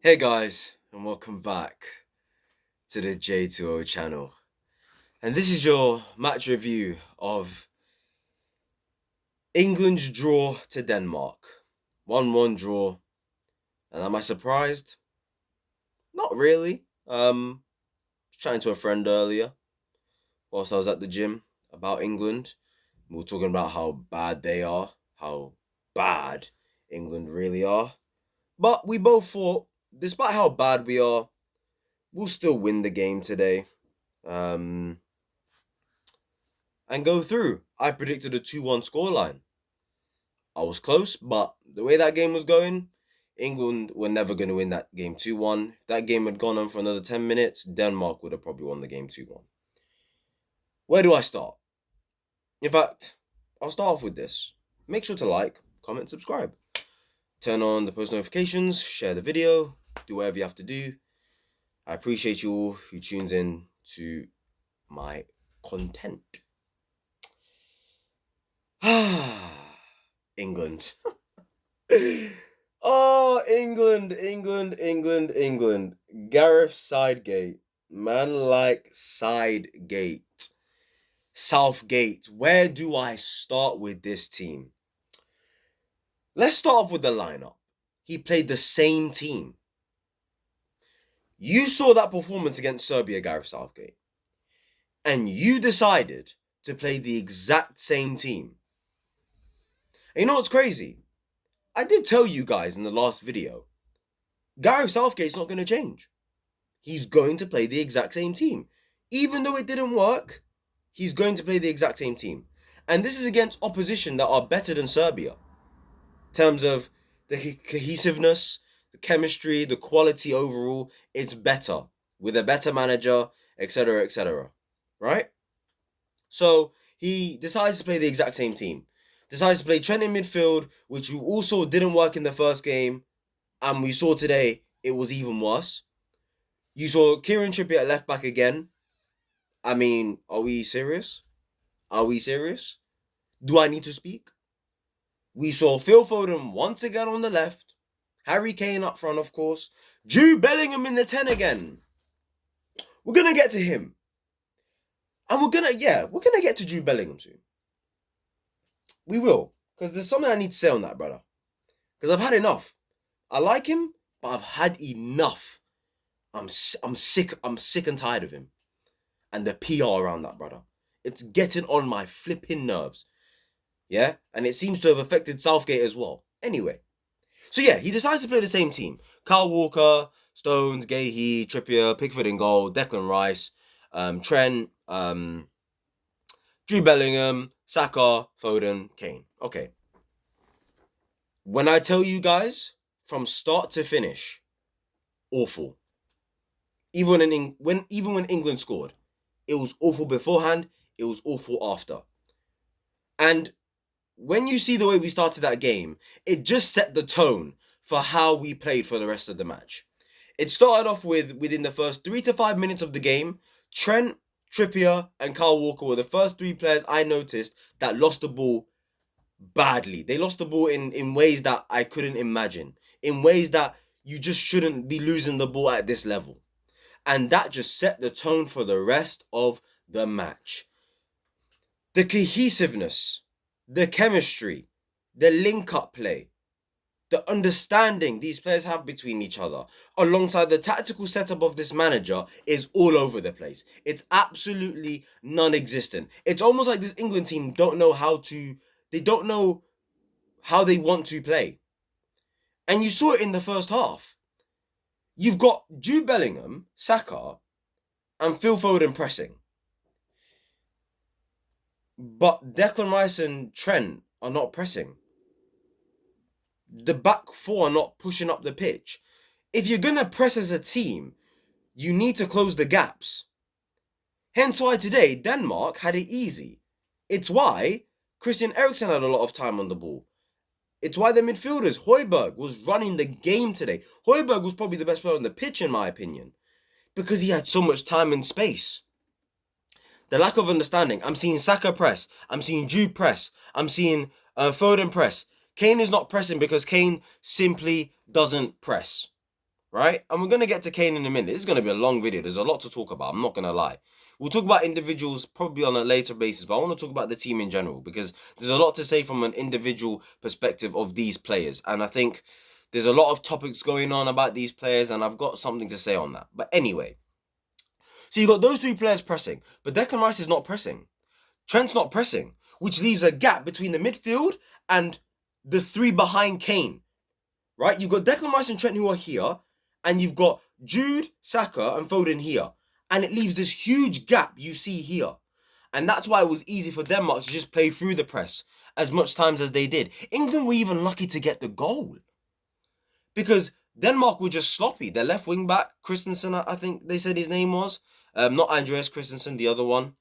Hey guys, and welcome back to the J2O channel. And this is your match review of England's draw to Denmark. 1-1 draw. And am I surprised? Not really. Chatting to a friend earlier whilst I was at the gym about England. We were talking about how bad they are, how bad England really are. But we both thought, despite how bad we are, we'll still win the game today. And go through. I predicted a 2-1 scoreline. I was close, but the way that game was going, England were never going to win that game 2-1. If that game had gone on for another 10 minutes, Denmark would have probably won the game 2-1. Where do I start? In fact, I'll start off with this. Make sure to like, comment, subscribe. Turn on the post notifications, share the video, do whatever you have to do. I appreciate you all who tunes in to my content. England. Oh, England. Gareth Southgate. Man like Southgate. Southgate. Where do I start with this team? Let's start off with the lineup. He played the same team. You saw that performance against Serbia, Gareth Southgate. And you decided to play the exact same team. And you know what's crazy? I did tell you guys in the last video, Gareth Southgate's not going to change. He's going to play the exact same team. Even though it didn't work, he's going to play the exact same team. And this is against opposition that are better than Serbia. In terms of the cohesiveness, the chemistry, the quality overall, it's better. With a better manager, etc., etc. Right? So he decides to play the exact same team. Decides to play Trent in midfield, which also didn't work in the first game. And we saw today it was even worse. You saw Kieran Trippier at left back again. I mean, are we serious? Are we serious? Do I need to speak? We saw Phil Foden once again on the left. Harry Kane up front, of course. Jude Bellingham in the 10 again. We're going to get to him. And we're going to get to Jude Bellingham soon. We will. Because there's something I need to say on that, brother. Because I've had enough. I like him, but I've had enough. I'm sick and tired of him. And the PR around that, brother. It's getting on my flipping nerves. Yeah? And it seems to have affected Southgate as well. Anyway. So yeah, he decides to play the same team. Kyle Walker, Stones, Gahey, Trippier, Pickford in goal, Declan Rice, Trent, Jude Bellingham, Saka, Foden, Kane. Okay. When I tell you guys, from start to finish, awful. Even when England scored, it was awful beforehand, it was awful after. And when you see the way we started that game, it just set the tone for how we played for the rest of the match. It started off with, within the first 3 to 5 minutes of the game, Trent, Trippier, and Kyle Walker were the first three players I noticed that lost the ball badly. They lost the ball in ways that I couldn't imagine. In ways that you just shouldn't be losing the ball at this level. And that just set the tone for the rest of the match. The cohesiveness, the chemistry, the link-up play, the understanding these players have between each other, alongside the tactical setup of this manager, is all over the place. It's absolutely non-existent. It's almost like this England team don't know how they want to play. And you saw it in the first half. You've got Jude Bellingham, Saka, and Phil Foden pressing. But Declan Rice and Trent are not pressing. The back four are not pushing up the pitch. If you're going to press as a team, you need to close the gaps. Hence why today, Denmark had it easy. It's why Christian Eriksen had a lot of time on the ball. It's why the midfielders, Højbjerg, was running the game today. Højbjerg was probably the best player on the pitch, in my opinion, because he had so much time and space. The lack of understanding. I'm seeing Saka press. I'm seeing Jude press. I'm seeing Foden press. Kane is not pressing because Kane simply doesn't press, right? And we're going to get to Kane in a minute. This is going to be a long video. There's a lot to talk about. I'm not going to lie. We'll talk about individuals probably on a later basis, but I want to talk about the team in general because there's a lot to say from an individual perspective of these players. And I think there's a lot of topics going on about these players, and I've got something to say on that. But anyway, so you've got those three players pressing, but Declan Rice is not pressing. Trent's not pressing, which leaves a gap between the midfield and the three behind Kane, right? You've got Declan Rice and Trent who are here, and you've got Jude, Saka, and Foden here. And it leaves this huge gap you see here. And that's why it was easy for Denmark to just play through the press as much times as they did. England were even lucky to get the goal. Because Denmark were just sloppy. Their left wing back, Christensen, I think they said his name was. Not Andreas Christensen, the other one.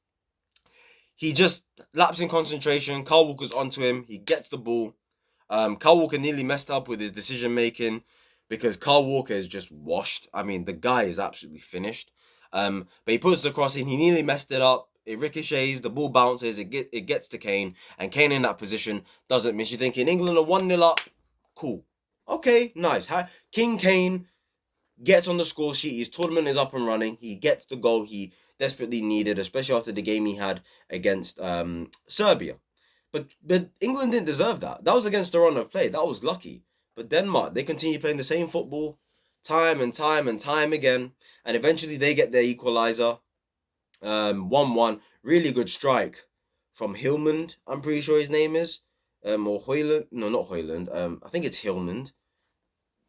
He just lapsed in concentration. Kyle Walker's onto him. He gets the ball. Kyle Walker nearly messed up with his decision making because Kyle Walker is just washed. I mean, the guy is absolutely finished. But he puts the cross in. He nearly messed it up. It ricochets. The ball bounces. It gets to Kane. And Kane in that position doesn't miss. You're thinking England are 1-0 up. Cool. Okay, nice. King Kane gets on the score sheet. His tournament is up and running. He gets the goal he desperately needed, especially after the game he had against Serbia. But England didn't deserve that. That was against the run of play. That was lucky. But Denmark, they continue playing the same football time and time and time again. And eventually they get their equalizer. 1-1. Really good strike from Hilmand, I'm pretty sure his name is. Or Hoyland. No, not Hoyland. I think it's Hilmand.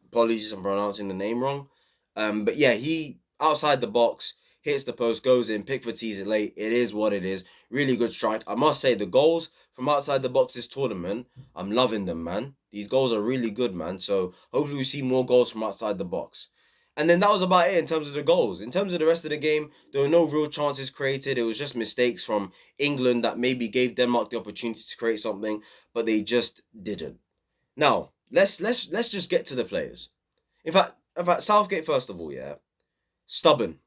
Apologies if I'm pronouncing the name wrong. But yeah, he, outside the box, hits the post, goes in. Pickford sees it late. It is what it is. Really good strike. I must say, the goals from outside the box this tournament, I'm loving them, man. These goals are really good, man. So hopefully we see more goals from outside the box. And then that was about it in terms of the goals. In terms of the rest of the game, there were no real chances created. It was just mistakes from England that maybe gave Denmark the opportunity to create something, but they just didn't. Now, let's just get to the players. In fact, Southgate first of all, yeah, stubborn.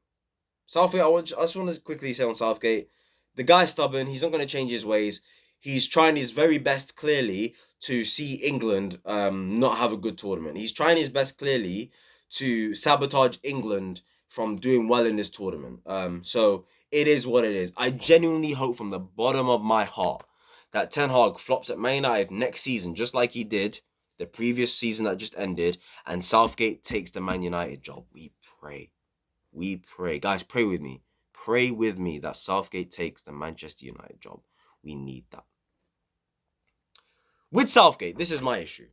Southgate, I just want to quickly say on Southgate, the guy's stubborn. He's not going to change his ways. He's trying his very best, clearly, to see England not have a good tournament. He's trying his best, clearly, to sabotage England from doing well in this tournament. So it is what it is. I genuinely hope from the bottom of my heart that Ten Hag flops at Man United next season, just like he did the previous season that just ended, and Southgate takes the Man United job. We pray. We pray. Guys, pray with me. Pray with me that Southgate takes the Manchester United job. We need that. With Southgate, this is my issue.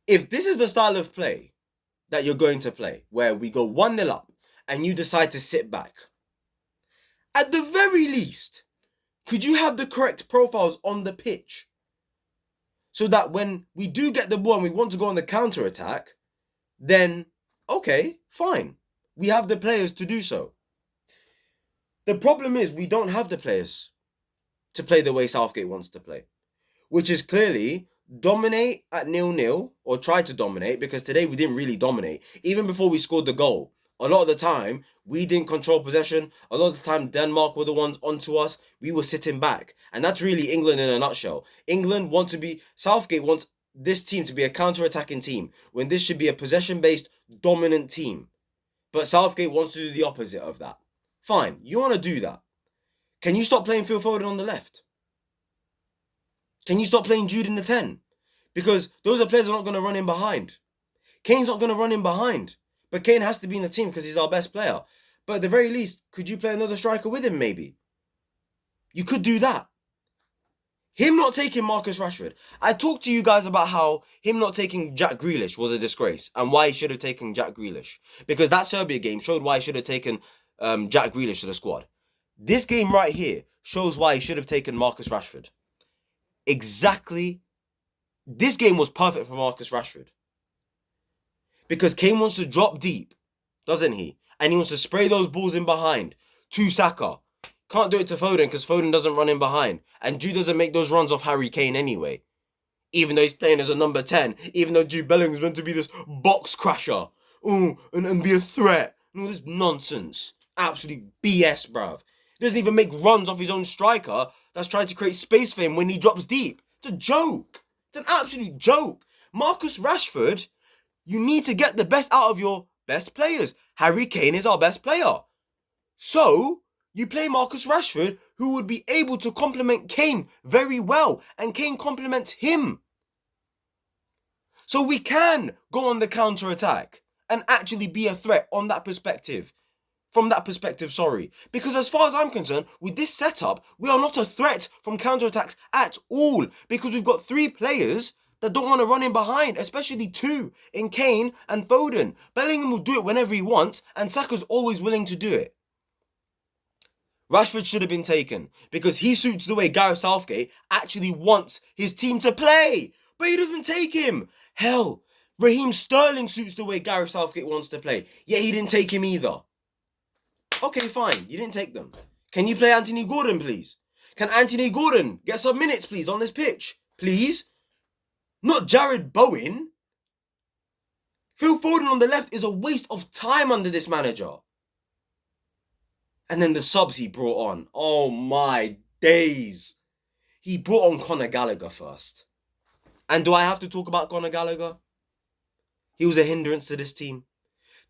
If this is the style of play that you're going to play, where we go 1-0 up and you decide to sit back, at the very least, could you have the correct profiles on the pitch so that when we do get the ball and we want to go on the counter-attack, then, okay, fine. We have the players to do so. The problem is we don't have the players to play the way Southgate wants to play, which is clearly dominate at 0-0 or try to dominate, because today we didn't really dominate. Even before we scored the goal, a lot of the time we didn't control possession. A lot of the time Denmark were the ones onto us. We were sitting back. And that's really England in a nutshell. Southgate wants this team to be a counter-attacking team when this should be a possession-based dominant team. But Southgate wants to do the opposite of that. Fine, you want to do that. Can you stop playing Phil Foden on the left? Can you stop playing Jude in the 10? Because those are players who are not going to run in behind. Kane's not going to run in behind. But Kane has to be in the team because he's our best player. But at the very least, could you play another striker with him maybe? You could do that. Him not taking Marcus Rashford. I talked to you guys about how him not taking Jack Grealish was a disgrace and why he should have taken Jack Grealish. Because that Serbia game showed why he should have taken Jack Grealish to the squad. This game right here shows why he should have taken Marcus Rashford. Exactly. This game was perfect for Marcus Rashford. Because Kane wants to drop deep, doesn't he? And he wants to spray those balls in behind to Saka. Can't do it to Foden because Foden doesn't run in behind. And Jude doesn't make those runs off Harry Kane anyway. Even though he's playing as a number 10. Even though Jude Bellingham's meant to be this box crasher. And be a threat. And all this nonsense. Absolute BS, bruv. He doesn't even make runs off his own striker that's trying to create space for him when he drops deep. It's a joke. It's an absolute joke. Marcus Rashford You need to get the best out of your best players. Harry Kane is our best player. So, you play Marcus Rashford, who would be able to complement Kane very well, and Kane complements him. So we can go on the counter-attack and actually be a threat on that perspective. From that perspective, sorry. Because as far as I'm concerned, with this setup, we are not a threat from counter-attacks at all. Because we've got 3 players that don't want to run in behind, especially 2 in Kane and Foden. Bellingham will do it whenever he wants, and Saka's always willing to do it. Rashford should have been taken because he suits the way Gareth Southgate actually wants his team to play. But he doesn't take him. Hell, Raheem Sterling suits the way Gareth Southgate wants to play. Yet he didn't take him either. Okay, fine. You didn't take them. Can you play Anthony Gordon, please? Can Anthony Gordon get some minutes, please, on this pitch? Please? Not Jared Bowen. Phil Foden on the left is a waste of time under this manager. And then the subs he brought on. Oh my days. He brought on Conor Gallagher first. And do I have to talk about Conor Gallagher? He was a hindrance to this team.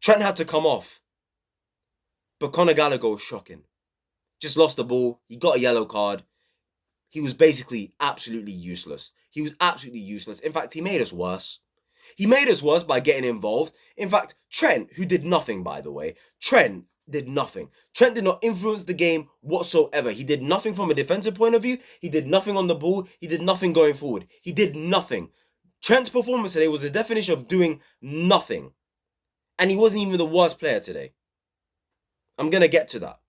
Trent had to come off. But Conor Gallagher was shocking. Just lost the ball. He got a yellow card. He was basically absolutely useless. He was absolutely useless. In fact, he made us worse. He made us worse by getting involved. In fact, Trent, who did nothing, by the way, Trent did nothing. Trent did not influence the game whatsoever. He did nothing from a defensive point of view. He did nothing on the ball. He did nothing going forward. He did nothing. Trent's performance today was the definition of doing nothing. And he wasn't even the worst player today. I'm going to get to that.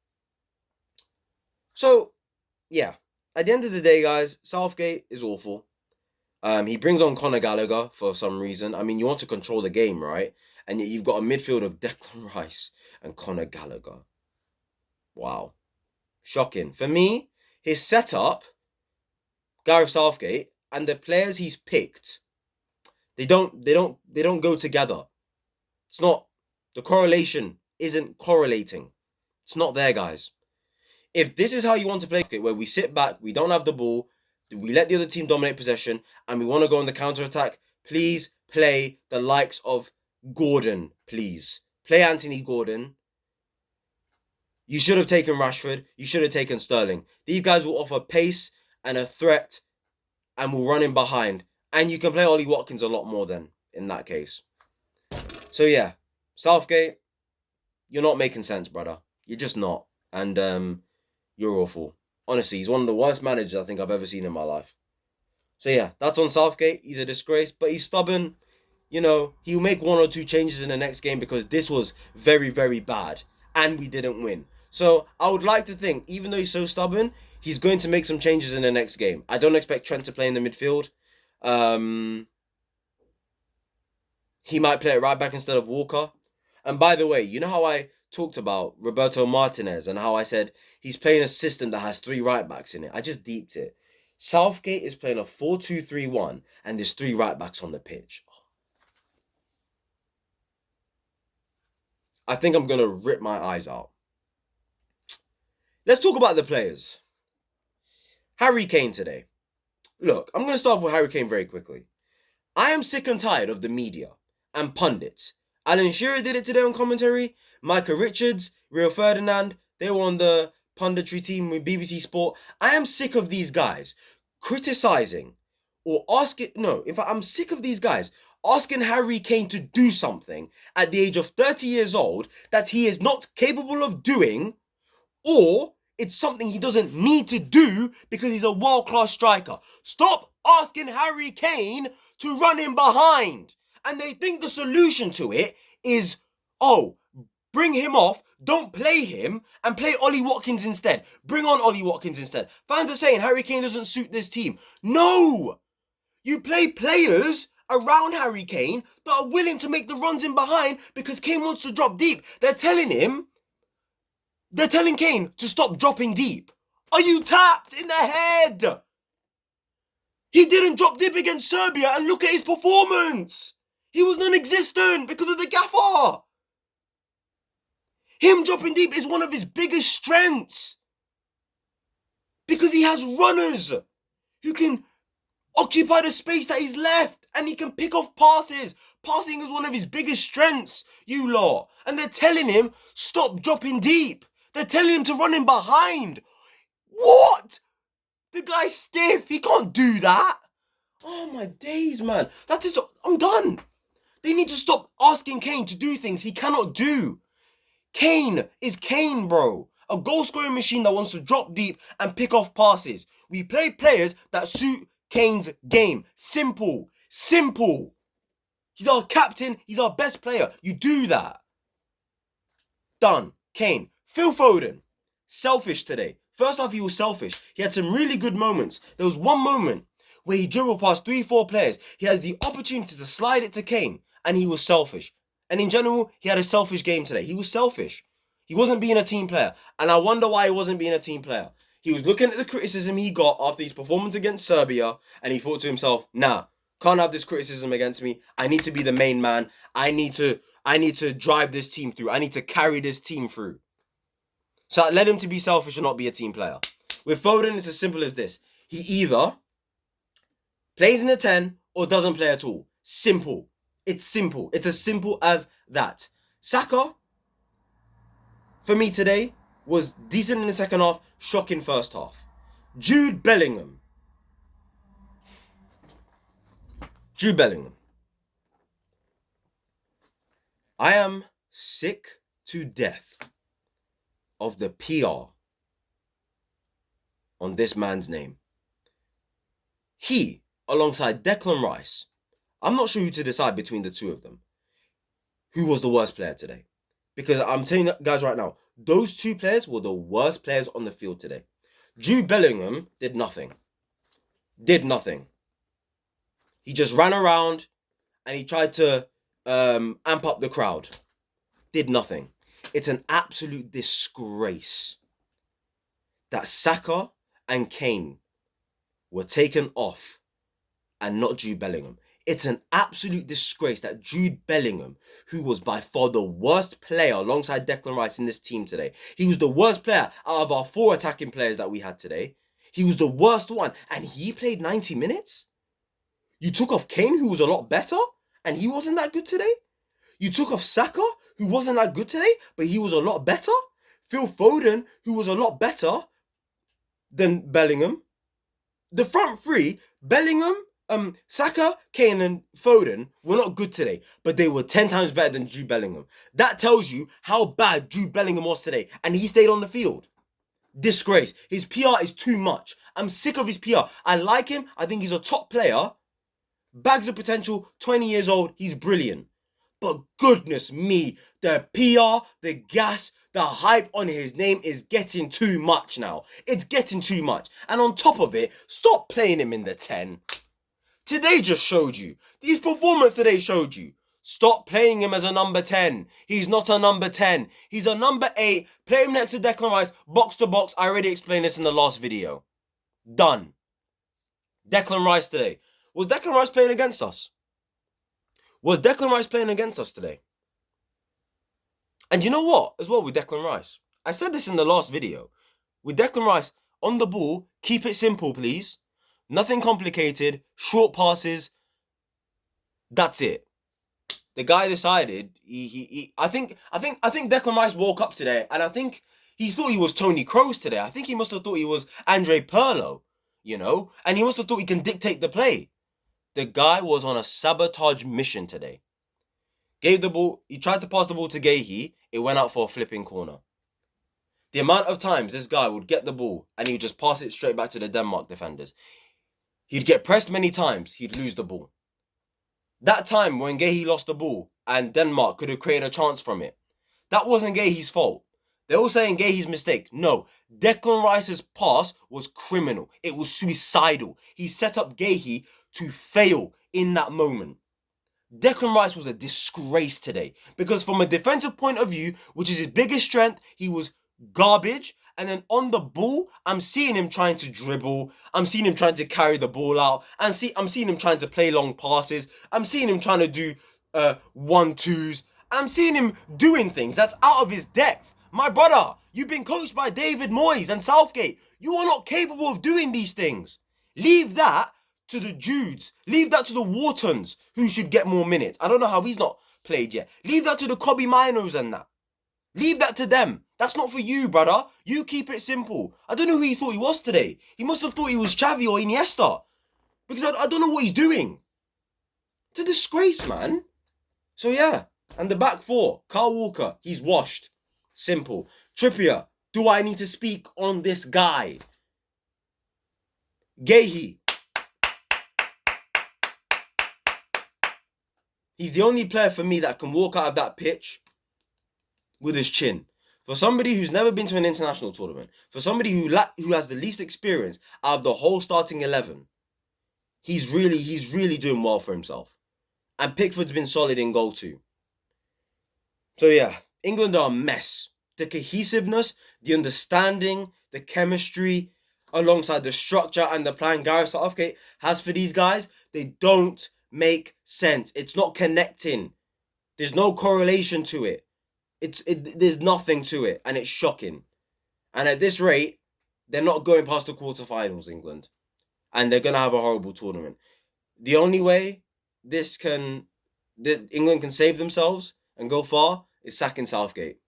So, yeah. At the end of the day, guys, Southgate is awful. He brings on Conor Gallagher for some reason. I mean, you want to control the game, right? And yet you've got a midfield of Declan Rice and Conor Gallagher. Wow. Shocking. For me, his setup, Gareth Southgate, and the players he's picked, they don't go together. It's not, the correlation isn't correlating. It's not there, guys. If this is how you want to play, where we sit back, we don't have the ball, we let the other team dominate possession, and we want to go on the counter-attack, please play the likes of Gordon, please. Play Anthony Gordon. You should have taken Rashford. You should have taken Sterling. These guys will offer pace and a threat and will run in behind. And you can play Ollie Watkins a lot more then, in that case. So yeah, Southgate, you're not making sense, brother. You're just not. And you're awful. Honestly, he's one of the worst managers I think I've ever seen in my life. So yeah, that's on Southgate. He's a disgrace, but he's stubborn. You know, he'll make 1 or 2 changes in the next game because this was very, very bad. And we didn't win. So I would like to think, even though he's so stubborn, he's going to make some changes in the next game. I don't expect Trent to play in the midfield. He might play it right back instead of Walker. And by the way, you know how I talked about Roberto Martinez and how I said he's playing a system that has 3 right backs in it? I just deeped it. Southgate is playing a 4-2-3-1 and there's 3 right backs on the pitch. I think I'm going to rip my eyes out. Let's talk about the players. Harry Kane today. Look, I'm going to start off with Harry Kane very quickly. I am sick and tired of the media and pundits. Alan Shearer did it today on commentary. Micah Richards, Rio Ferdinand, they were on the punditry team with BBC Sport. I am sick of these guys criticizing or asking... No, in fact, I'm sick of these guys asking Harry Kane to do something at the age of 30 years old that he is not capable of doing, or it's something he doesn't need to do because he's a world-class striker. Stop asking Harry Kane to run in behind. And they think the solution to it is, oh, bring him off, don't play him, and play Ollie Watkins instead. Bring on Ollie Watkins instead. Fans are saying Harry Kane doesn't suit this team. No! You play players around Harry Kane that are willing to make the runs in behind because Kane wants to drop deep. They're telling Kane to stop dropping deep. Are you tapped in the head? He didn't drop deep against Serbia and look at his performance. He was non-existent because of the gaffer. Him dropping deep is one of his biggest strengths. Because he has runners who can occupy the space that he's left and he can pick off passes. Passing is one of his biggest strengths, you lot. And they're telling him, stop dropping deep. They're telling him to run in behind. What? The guy's stiff. He can't do that. Oh my days, man. That is, I'm done. They need to stop asking Kane to do things he cannot do. Kane is Kane, bro. A goal-scoring machine that wants to drop deep and pick off passes. We play players that suit Kane's game. Simple. Simple. He's our captain. He's our best player. You do that. Done. Kane. Phil Foden. Selfish today. First half, he was selfish. He had some really good moments. There was one moment where he dribbled past 3-4 players. He has the opportunity to slide it to Kane, and he was selfish. And in general, he had a selfish game today. He was selfish. He wasn't being a team player. And I wonder why he wasn't being a team player. He was looking at the criticism he got after his performance against Serbia, and he thought to himself, nah, can't have this criticism against me. I need to be the main man. I need to drive this team through. I need to carry this team through. So that led him to be selfish and not be a team player. With Foden, it's as simple as this. He either plays in the 10 or doesn't play at all. Simple. It's simple. It's as simple as that. Saka, for me today, was decent in the second half, shocking first half. Jude Bellingham. I am sick to death of the PR on this man's name. He, alongside Declan Rice, I'm not sure who to decide between the two of them. Who was the worst player today? Because I'm telling you guys right now, those two players were the worst players on the field today. Jude Bellingham did nothing. He just ran around and he tried to amp up the crowd. Did nothing. It's an absolute disgrace that Saka and Kane were taken off and not Jude Bellingham. It's an absolute disgrace that Jude Bellingham, who was by far the worst player alongside Declan Rice in this team today, he was the worst player out of our 4 attacking players that we had today. He was the worst one, and he played 90 minutes? You took off Kane, who was a lot better, and he wasn't that good today? You took off Saka, who wasn't that good today, but he was a lot better? Phil Foden, who was a lot better than Bellingham? The front three, Bellingham, Saka, Kane and Foden were not good today, but they were 10 times better than Jude Bellingham. That tells you how bad Jude Bellingham was today, and he stayed on the field. Disgrace. His PR is too much. I'm sick of his PR. I like him. I think he's a top player. Bags of potential, 20 years old. He's brilliant. But goodness me, the PR, the gas, the hype on his name is getting too much now. It's getting too much. And on top of it, stop playing him in the 10. Today just showed you. His performance today showed you. Stop playing him as a number 10. He's not a number 10. He's a number 8. Play him next to Declan Rice, box to box. I already explained this in the last video. Done. Declan Rice today. Was Declan Rice playing against us? Was Declan Rice playing against us today? And you know what? As well with Declan Rice. I said this in the last video. With Declan Rice, on the ball, keep it simple, please. Nothing complicated. Short passes. That's it. The guy decided. I think Declan Rice woke up today, and I think he thought he was Tony Kroos today. I think he must have thought he was Andre Pirlo, and he must have thought he can dictate the play. The guy was on a sabotage mission today. Gave the ball. He tried to pass the ball to Gahey. It went out for a flipping corner. The amount of times this guy would get the ball and he would just pass it straight back to the Denmark defenders. He'd get pressed many times. He'd lose the ball. That time when Gahey lost the ball and Denmark could have created a chance from it, that wasn't Gahey's fault. They're all saying Gahey's mistake. No, Declan Rice's pass was criminal. It was suicidal. He set up Gahey to fail in that moment. Declan Rice was a disgrace today because from a defensive point of view, which is his biggest strength, he was garbage. And then on the ball, I'm seeing him trying to dribble. I'm seeing him trying to carry the ball out. I'm seeing him trying to play long passes. I'm seeing him trying to do 1-2s. I'm seeing him doing things that's out of his depth. My brother, you've been coached by David Moyes and Southgate. You are not capable of doing these things. Leave that to the Judes. Leave that to the Whartons, who should get more minutes. I don't know how he's not played yet. Leave that to the Kobe Minos and that. Leave that to them. That's not for you, brother. You keep it simple. I don't know who he thought he was today. He must have thought he was Xavi or Iniesta. Because I don't know what he's doing. It's a disgrace, man. So yeah. And the back four. Kyle Walker. He's washed. Simple. Trippier. Do I need to speak on this guy? Gehi. He's the only player for me that can walk out of that pitch with his chin. For somebody who's never been to an international tournament, for somebody who has the least experience out of the whole starting 11, he's really doing well for himself. And Pickford's been solid in goal too. So yeah, England are a mess. The cohesiveness, the understanding, the chemistry, alongside the structure and the plan Gareth Southgate has for these guys, they don't make sense. It's not connecting. There's no correlation to it. There's nothing to it, and it's shocking. And at this rate, they're not going past the quarterfinals, England, and they're gonna have a horrible tournament. The only way England can save themselves and go far is sacking Southgate.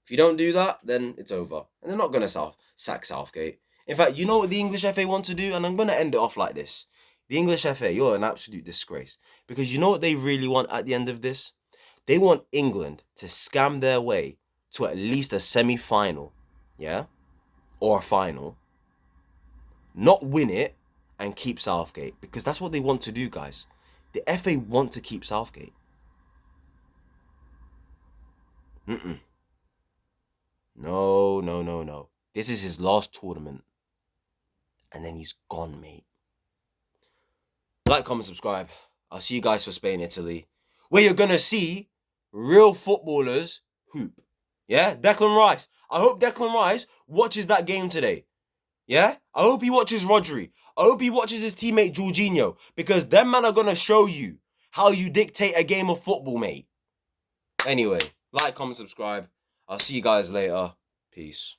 If you don't do that, then it's over, and they're not gonna sack Southgate. In fact, you know what the English FA want to do, and I'm gonna end it off like this. The English FA, you're an absolute disgrace, because you know what they really want at the end of this? They want England to scam their way to at least a semi-final, yeah? Or a final. Not win it and keep Southgate. Because that's what they want to do, guys. The FA want to keep Southgate. No. This is his last tournament. And then he's gone, mate. Like, comment, subscribe. I'll see you guys for Spain, Italy, where you're going to see real footballers hoop. Yeah? Declan Rice. I hope Declan Rice watches that game today. Yeah? I hope he watches Rodri. I hope he watches his teammate Jorginho. Because them men are going to show you how you dictate a game of football, mate. Anyway, like, comment, subscribe. I'll see you guys later. Peace.